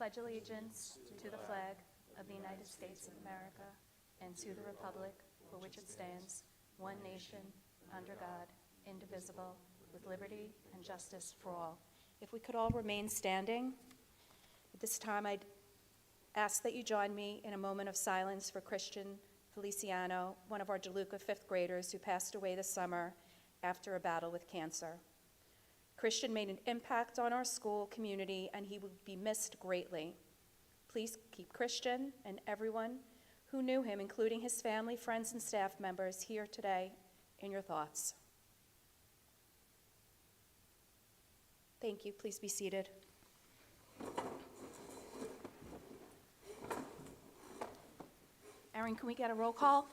pledge allegiance to the flag of the United States of America and to the republic for which it stands, one nation, under God, indivisible, with liberty and justice for all. If we could all remain standing, at this time I'd ask that you join me in a moment of silence for Christian Feliciano, one of our DeLuca fifth graders who passed away this summer after a battle with cancer. Christian made an impact on our school community, and he will be missed greatly. Please keep Christian and everyone who knew him, including his family, friends, and staff members, here today in your thoughts. Thank you. Please be seated. Erin, can we get a roll call?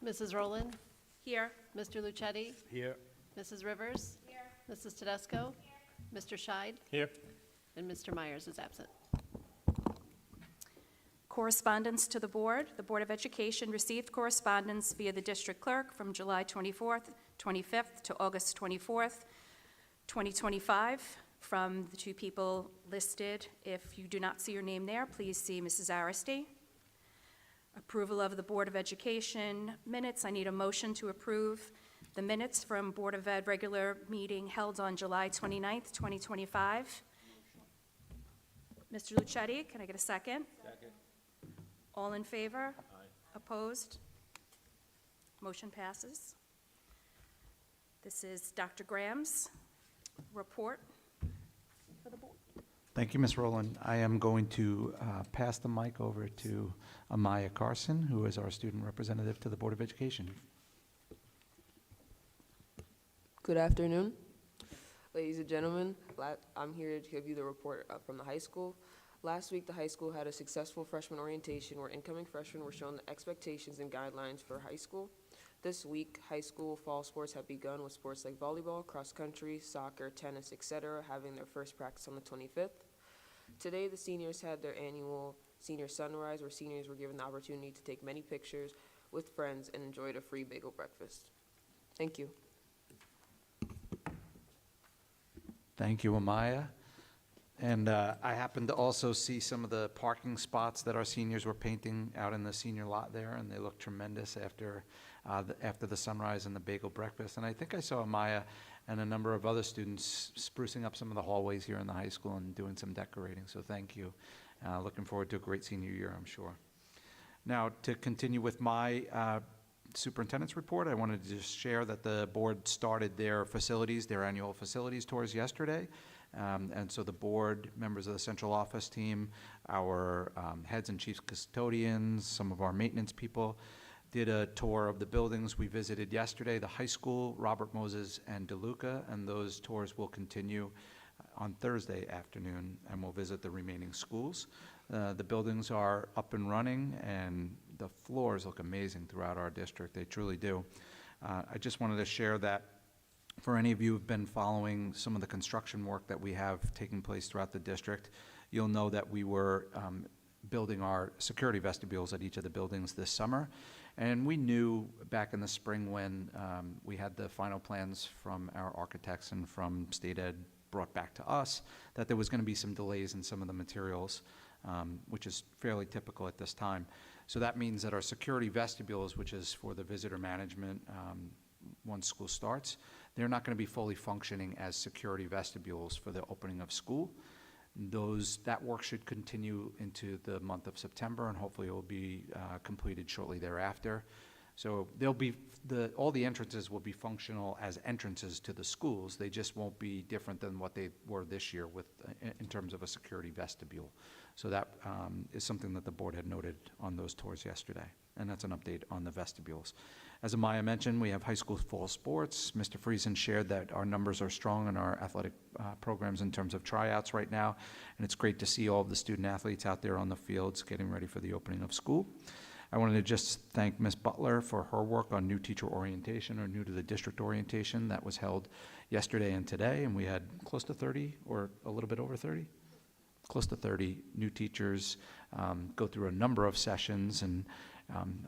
Mrs. Rowland? Here. Mr. Lucetti? Here. Mrs. Rivers? Here. Mrs. Tedesco? Here. Mr. Scheid? Here. And Mr. Myers is absent. Correspondence to the Board. The Board of Education received correspondence via the District Clerk from July 24th, 25th to August 24th, 2025 from the two people listed. If you do not see your name there, please see Mrs. Aristi. Approval of the Board of Education minutes. I need a motion to approve the minutes from Board of Ed regular meeting held on July 29th, 2025. Mr. Lucetti, can I get a second? Second. All in favor? Aye. Opposed? Motion passes. This is Dr. Graham's report for the board. Thank you, Ms. Rowland. I am going to pass the mic over to Amaya Carson, who is our student representative to the Board of Education. Good afternoon, ladies and gentlemen. I'm here to give you the report from the high school. Last week, the high school had a successful freshman orientation where incoming freshmen were shown the expectations and guidelines for high school. This week, high school fall sports have begun with sports like volleyball, cross country, soccer, tennis, etc., having their first practice on the 25th. Today, the seniors had their annual senior sunrise where seniors were given the opportunity to take many pictures with friends and enjoyed a free bagel breakfast. Thank you. Thank you, Amaya. And I happened to also see some of the parking spots that our seniors were painting out in the senior lot there, and they look tremendous after the sunrise and the bagel breakfast. And I think I saw Amaya and a number of other students sprucing up some of the hallways here in the high school and doing some decorating, so thank you. Looking forward to a great senior year, I'm sure. Now, to continue with my superintendent's report, I wanted to just share that the board started their annual facilities tours yesterday. And so the board, members of the central office team, our heads and chief custodians, some of our maintenance people, did a tour of the buildings we visited yesterday, the high school, Robert Moses, and DeLuca, and those tours will continue on Thursday afternoon, and we'll visit the remaining schools. The buildings are up and running, and the floors look amazing throughout our district. They truly do. I just wanted to share that for any of you who've been following some of the construction work that we have taking place throughout the district, you'll know that we were building our security vestibules at each of the buildings this summer. And we knew back in the spring when we had the final plans from our architects and from State Ed brought back to us that there was going to be some delays in some of the materials, which is fairly typical at this time. So that means that our security vestibules, which is for the visitor management once school starts, they're not going to be fully functioning as security vestibules for the opening of school. That work should continue into the month of September, and hopefully it will be completed shortly thereafter. So all the entrances will be functional as entrances to the schools. They just won't be different than what they were this year in terms of a security vestibule. So that is something that the board had noted on those tours yesterday, and that's an update on the vestibules. As Amaya mentioned, we have high school fall sports. Mr. Friesen shared that our numbers are strong in our athletic programs in terms of tryouts right now, and it's great to see all of the student athletes out there on the fields getting ready for the opening of school. I wanted to just thank Ms. Butler for her work on new teacher orientation, or new to the district orientation, that was held yesterday and today, and we had close to 30, or a little bit over 30? Close to 30 new teachers go through a number of sessions, and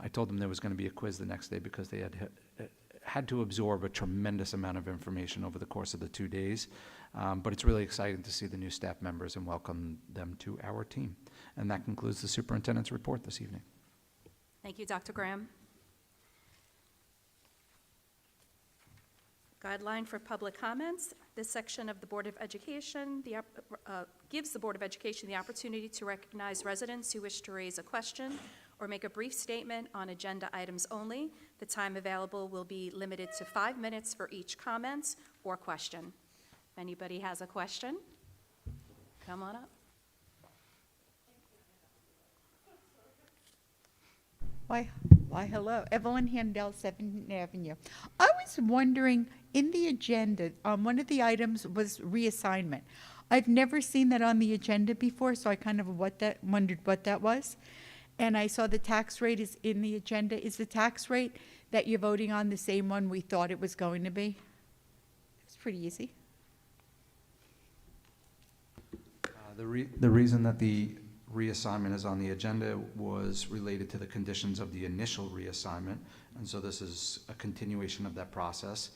I told them there was going to be a quiz the next day because they had to absorb a tremendous amount of information over the course of the 2 days. But it's really exciting to see the new staff members and welcome them to our team. And that concludes the superintendent's report this evening. Thank you, Dr. Graham. Guideline for public comments. This section of the Board of Education gives the Board of Education the opportunity to recognize residents who wish to raise a question or make a brief statement on agenda items only. The time available will be limited to 5 minutes for each comment or question. If anybody has a question, come on up. Why, hello. Evelyn Handel, 7th Avenue. I was wondering, in the agenda, one of the items was reassignment. I've never seen that on the agenda before, so I kind of wondered what that was. And I saw the tax rate is in the agenda. Is the tax rate that you're voting on the same one we thought it was going to be? It's pretty easy. The reason that the reassignment is on the agenda was related to the conditions of the initial reassignment, and so this is a continuation of that process.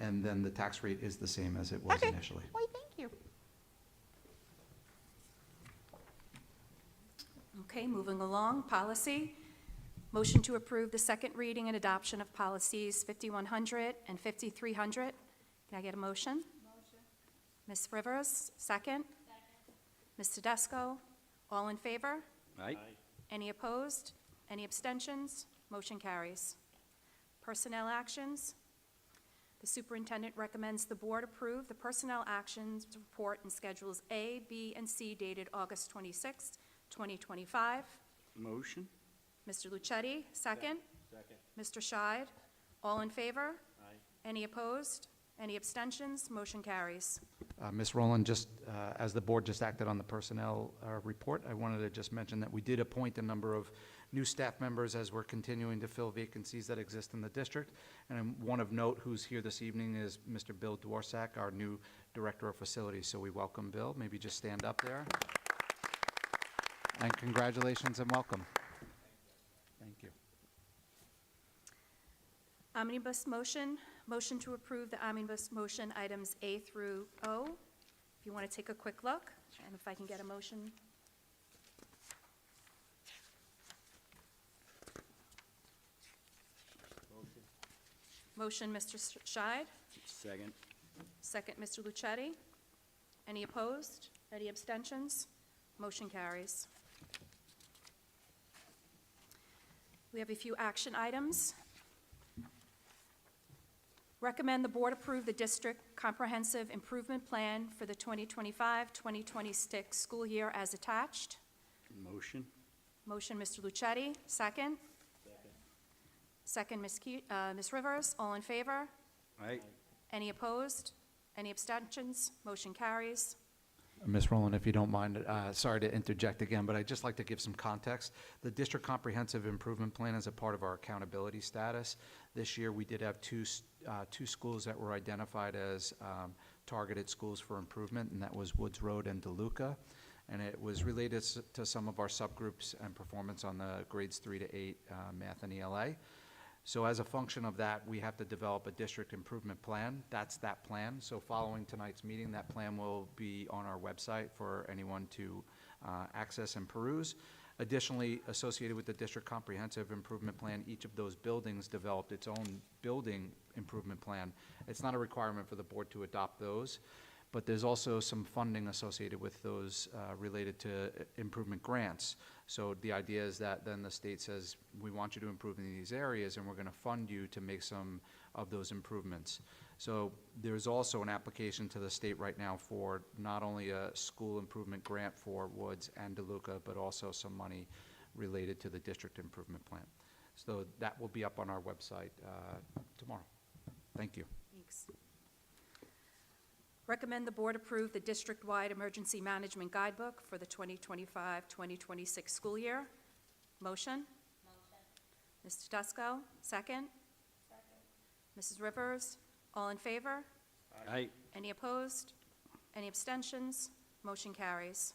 And then the tax rate is the same as it was Okay. initially. Why, thank you. Okay, moving along, policy. Motion to approve the second reading and adoption of policies 5100 and 5300. Can I get a motion? Motion. Ms. Rivers, second. Ms. Tedesco, all in favor? Aye. Any opposed? Any abstentions? Motion carries. Personnel actions. The superintendent recommends the board approve the personnel actions report in Schedules A, B, and C dated August 26, 2025. Motion? Mr. Lucetti, second. Second. Mr. Scheid, all in favor? Aye. Any opposed? Any abstentions? Motion carries. Ms. Rowland, just as the board just acted on the personnel report, I wanted to just mention that we did appoint a number of new staff members as we're continuing to fill vacancies that exist in the district. And one of note who's here this evening is Mr. Bill Dworsak, our new Director of Facilities. So we welcome Bill. Maybe just stand up there. And congratulations and welcome. Thank you. Omnibus motion. Motion to approve the omnibus motion items A through O. If you want to take a quick look, and if I can get a motion. Motion, Mr. Scheid. Second. Second, Mr. Lucetti. Any opposed? Any abstentions? Motion carries. We have a few action items. Recommend the board approve the district comprehensive improvement plan for the 2025-2026 school year as attached. Motion? Motion, Mr. Lucetti, second. Second, Ms. Rivers, all in favor? Aye. Any opposed? Any abstentions? Motion carries. Ms. Rowland, if you don't mind, sorry to interject again, but I'd just like to give some context. The District Comprehensive Improvement Plan is a part of our accountability status. This year, we did have two schools that were identified as targeted schools for improvement, and that was Woods Road and DeLuca. And it was related to some of our subgroups and performance on the grades 3 to 8 math and ELA. So as a function of that, we have to develop a district improvement plan. That's that plan. So following tonight's meeting, that plan will be on our website for anyone to access and peruse. Additionally, associated with the district comprehensive improvement plan, each of those buildings developed its own building improvement plan. It's not a requirement for the board to adopt those, but there's also some funding associated with those related to improvement grants. So the idea is that then the state says, we want you to improve in these areas, and we're going to fund you to make some of those improvements. So there's also an application to the state right now for not only a school improvement grant for Woods and DeLuca, but also some money related to the district improvement plan. So that will be up on our website tomorrow. Thank you. Thanks. Recommend the board approve the district-wide emergency management guidebook for the 2025-2026 school year. Motion? Motion. Ms. Tedesco, second? Second. Mrs. Rivers, all in favor? Aye. Any opposed? Any abstentions? Motion carries.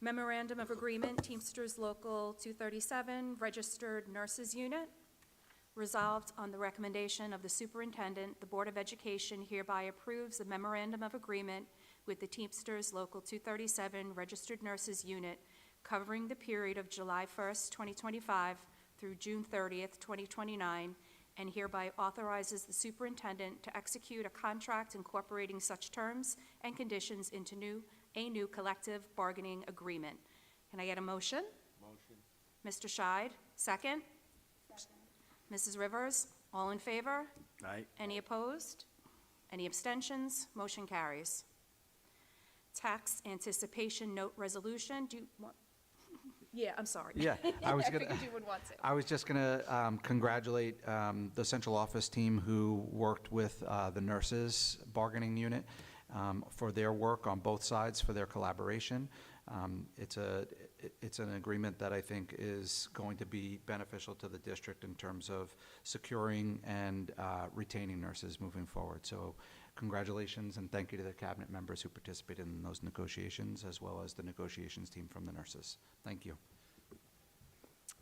Memorandum of Agreement, Teamsters Local 237, Registered Nurses Unit. Resolved on the recommendation of the superintendent, the Board of Education hereby approves a memorandum of agreement with the Teamsters Local 237 Registered Nurses Unit covering the period of July 1st, 2025 through June 30th, 2029, and hereby authorizes the superintendent to execute a contract incorporating such terms and conditions into a new collective bargaining agreement. Can I get a motion? Motion. Mr. Scheid, second? Mrs. Rivers, all in favor? Aye. Any opposed? Any abstentions? Motion carries. Tax anticipation note resolution, do you want? Yeah, I'm sorry. Yeah, I was gonna. figured you would want to. I was just going to congratulate the central office team who worked with the nurses bargaining unit for their work on both sides, for their collaboration. It's an agreement that I think is going to be beneficial to the district in terms of securing and retaining nurses moving forward. So congratulations and thank you to the cabinet members who participated in those negotiations, as well as the negotiations team from the nurses. Thank you.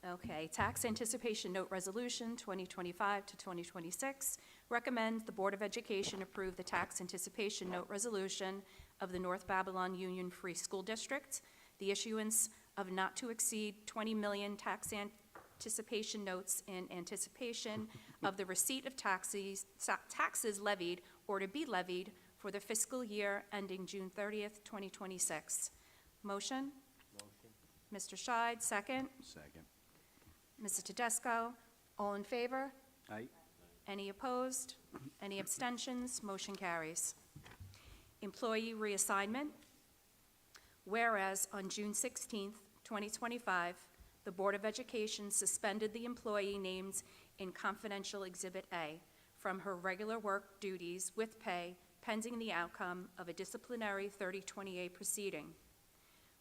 Okay, Tax Anticipation Note Resolution 2025 to 2026 recommends the Board of Education approve the Tax Anticipation Note Resolution of the North Babylon Union Free School District, the issuance of not to exceed 20 million tax anticipation notes in anticipation of the receipt of taxes levied or to be levied for the fiscal year ending June 30th, 2026. Motion? Motion. Mr. Scheid, second. Second. Mrs. Tedesco, all in favor? Aye. Any opposed? Any abstentions? Motion carries. Employee reassignment. Whereas on June 16th, 2025, the Board of Education suspended the employee named in Confidential Exhibit A from her regular work duties with pay pending the outcome of a disciplinary 3028 proceeding.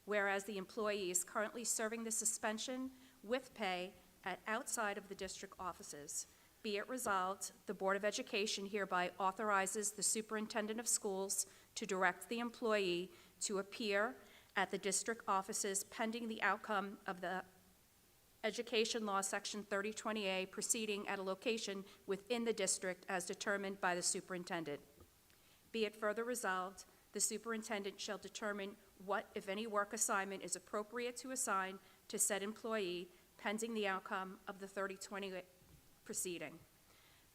Whereas the employee is currently serving the suspension with pay at outside of the district offices. Be it resolved, the Board of Education hereby authorizes the superintendent of schools to direct the employee to appear at the district offices pending the outcome of the Education Law Section 3020A proceeding at a location within the district as determined by the superintendent. Be it further resolved, the superintendent shall determine what, if any, work assignment is appropriate to assign to said employee pending the outcome of the 3020 proceeding.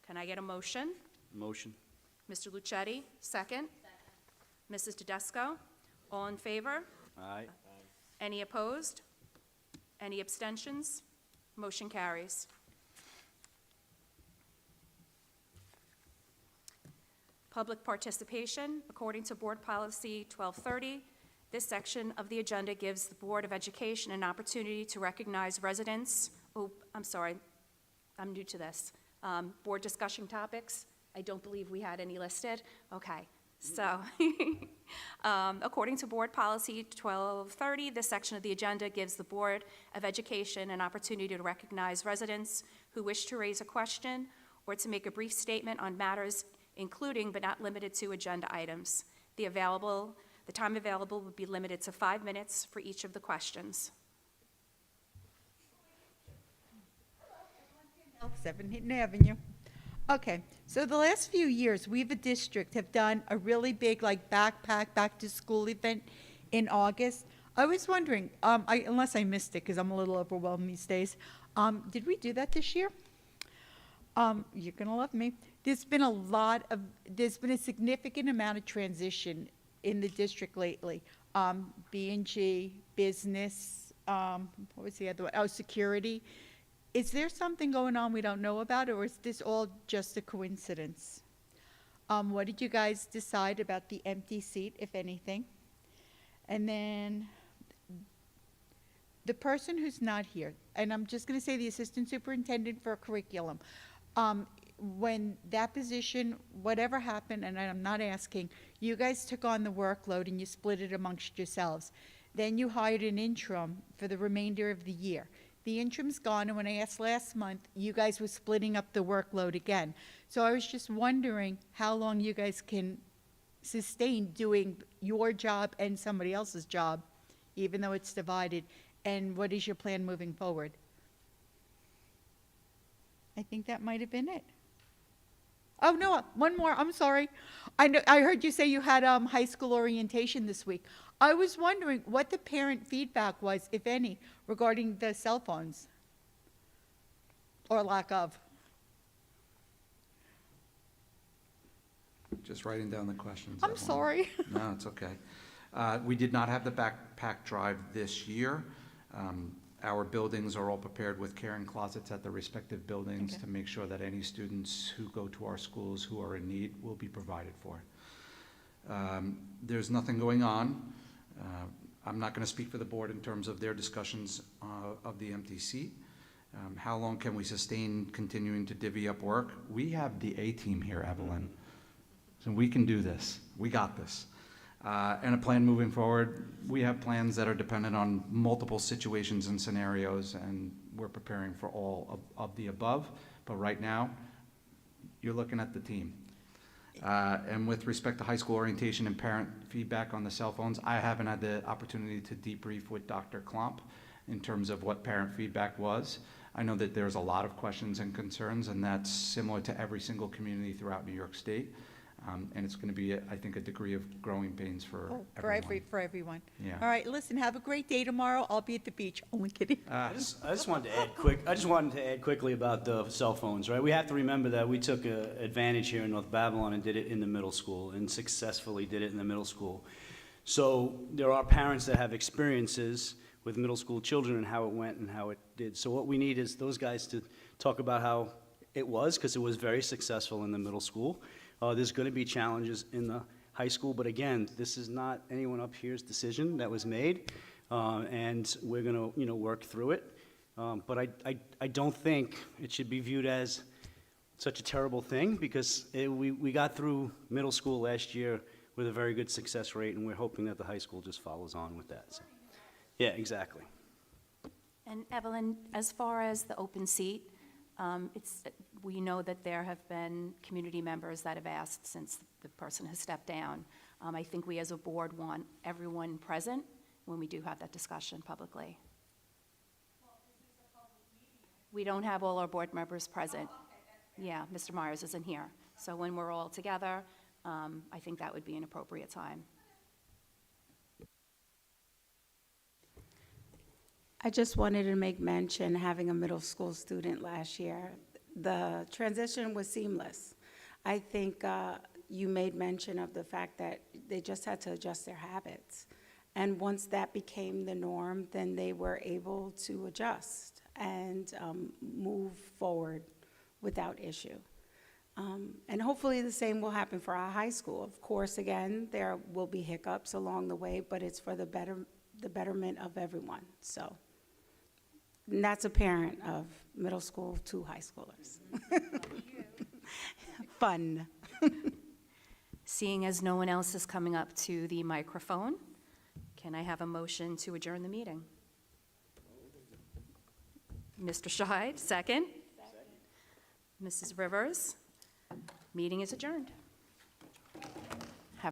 Can I get a motion? Motion. Mr. Lucetti, second. Mrs. Tedesco, all in favor? Aye. Any opposed? Any abstentions? Motion carries. Public participation, according to Board Policy 1230, this section of the agenda gives the Board of Education an opportunity to recognize residents. Oh, I'm sorry, I'm new to this. Board discussion topics, I don't believe we had any listed. Okay, so according to Board Policy 1230, this section of the agenda gives the Board of Education an opportunity to recognize residents who wish to raise a question or to make a brief statement on matters including but not limited to agenda items. The time available would be limited to 5 minutes for each of the questions. 7 Hinton Avenue. Okay, so the last few years, we, the district, have done a really big, like, back-to-school event in August. I was wondering, unless I missed it, because I'm a little overwhelmed these days, did we do that this year? You're gonna love me. There's been a significant amount of transition in the district lately. B&G, business, what was the other one? Oh, security. Is there something going on we don't know about, or is this all just a coincidence? What did you guys decide about the empty seat, if anything? And then the person who's not here, and I'm just going to say the assistant superintendent for curriculum, when that position, whatever happened, and I'm not asking, you guys took on the workload and you split it amongst yourselves. Then you hired an interim for the remainder of the year. The interim's gone, and when I asked last month, you guys were splitting up the workload again. So I was just wondering how long you guys can sustain doing your job and somebody else's job, even though it's divided, and what is your plan moving forward? I think that might have been it. Oh, no, one more, I'm sorry. I heard you say you had high school orientation this week. I was wondering what the parent feedback was, if any, regarding the cell phones, or lack of. Just writing down the questions. I'm Evelyn. sorry. No, it's okay. We did not have the backpack drive this year. Our buildings are all prepared with caring closets at the respective buildings Okay. to make sure that any students who go to our schools who are in need will be provided for. There's nothing going on. I'm not going to speak for the board in terms of their discussions of the empty seat. How long can we sustain continuing to divvy up work? We have the A-team here, Evelyn. So we can do this. We got this. And a plan moving forward. We have plans that are dependent on multiple situations and scenarios, and we're preparing for all of the above. But right now, you're looking at the team. And with respect to high school orientation and parent feedback on the cell phones, I haven't had the opportunity to debrief with Dr. Klomp in terms of what parent feedback was. I know that there's a lot of questions and concerns, and that's similar to every single community throughout New York State. And it's going to be, I think, a degree of growing pains for everyone. For everyone. Yeah. All right, listen, have a great day tomorrow. I'll be at the beach. Only kidding. I just wanted to add quickly about the cell phones, right? We have to remember that we took advantage here in North Babylon and did it in the middle school, and successfully did it in the middle school. So there are parents that have experiences with middle school children and how it went and how it did. So what we need is those guys to talk about how it was, because it was very successful in the middle school. There's going to be challenges in the high school, but again, this is not anyone up here's decision that was made, and we're going to, work through it. But I don't think it should be viewed as such a terrible thing, because we got through middle school last year with a very good success rate, and we're hoping that the high school just follows on with that. So, yeah, exactly. And Evelyn, as far as the open seat, we know that there have been community members that have asked since the person has stepped down. I think we as a board want everyone present when we do have that discussion publicly. We don't have all our board members present. Yeah, Mr. Myers isn't here. So when we're all together, I think that would be an appropriate time. I just wanted to make mention, having a middle school student last year, the transition was seamless. I think you made mention of the fact that they just had to adjust their habits. And once that became the norm, then they were able to adjust and move forward without issue. And hopefully the same will happen for our high school. Of course, again, there will be hiccups along the way, but it's for the betterment of everyone, so. And that's a parent of middle school to high schoolers. Fun. Seeing as no one else is coming up to the microphone, can I have a motion to adjourn the meeting? Mr. Scheid, second. Mrs. Rivers, meeting is adjourned.